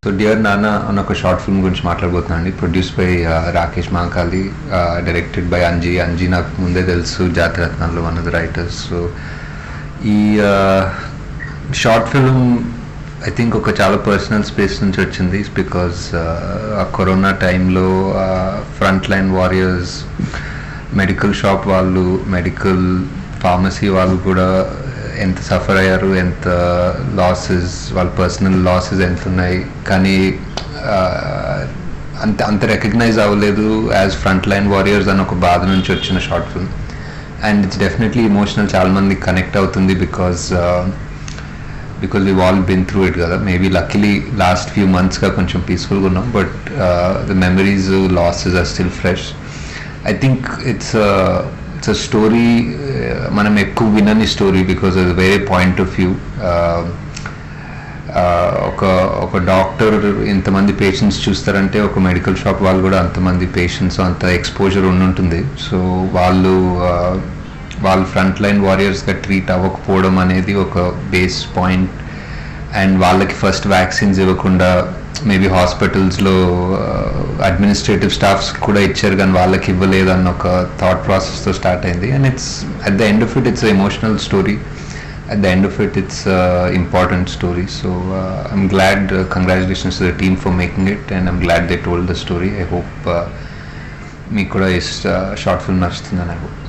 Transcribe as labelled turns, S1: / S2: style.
S1: So dear నాన్న అన్న ఒక షార్ట్ ఫిల్మ్ గురించి మాట్లాడబోతున్నాను అండి. Produce by Rakesh Mahakali, directed by Anji నాకు ముందే తెలుసు, జాతిరత్నాల్లో one of the writers. So ఈ షార్ట్ ఫిల్మ్ ఐ థింక్ ఒక చాలా పర్సనల్ స్పేస్ నుంచి వచ్చింది. బికాజ్ ఆ కరోనా టైంలో front line warriors, medical shop వాళ్ళు, మెడికల్ ఫార్మసీ వాళ్ళు కూడా ఎంత సఫర్ అయ్యారు, ఎంత లాసెస్, వాళ్ళ పర్సనల్ లాసెస్ ఎంత ఉన్నాయి, కానీ అంత రికగ్నైజ్ అవ్వలేదు యాజ్ ఫ్రంట్ లైన్ వారియర్స్ అని ఒక బాధ నుంచి వచ్చిన short film. And it's definitely emotional, చాలామంది కనెక్ట్ అవుతుంది because we've all been through it కదా. మేబీ లక్కీలీ లాస్ట్ ఫ్యూ మంత్స్గా కొంచెం పీస్ఫుల్గా ఉన్నాం, but the memories, losses are still fresh. I think it's story మనం ఎక్కువ వినని స్టోరీ బికాజ్ అది వేరే పాయింట్ ఆఫ్ వ్యూ. ఒక డాక్టర్ ఇంతమంది పేషెంట్స్ చూస్తారంటే ఒక మెడికల్ షాప్ వాళ్ళు కూడా అంతమంది పేషెంట్స్, అంత ఎక్స్పోజర్ ఉంటుంది. సో వాళ్ళు ఫ్రంట్ లైన్ వారియర్స్గా ట్రీట్ అవ్వకపోవడం అనేది ఒక బేస్ పాయింట్. అండ్ వాళ్ళకి ఫస్ట్ వ్యాక్సిన్స్ ఇవ్వకుండా మేబీ హాస్పిటల్స్లో అడ్మినిస్ట్రేటివ్ స్టాఫ్స్ కూడా ఇచ్చారు కానీ వాళ్ళకి ఇవ్వలేదు అన్న ఒక థాట్ ప్రాసెస్తో స్టార్ట్ అయింది. And it's at the end of it it's emotional story. At the end of it, it's important story. So I'm glad, congratulations to the team for making it, and I'm glad they told the story. I hope meeku kuda is short film nachutundani I hope.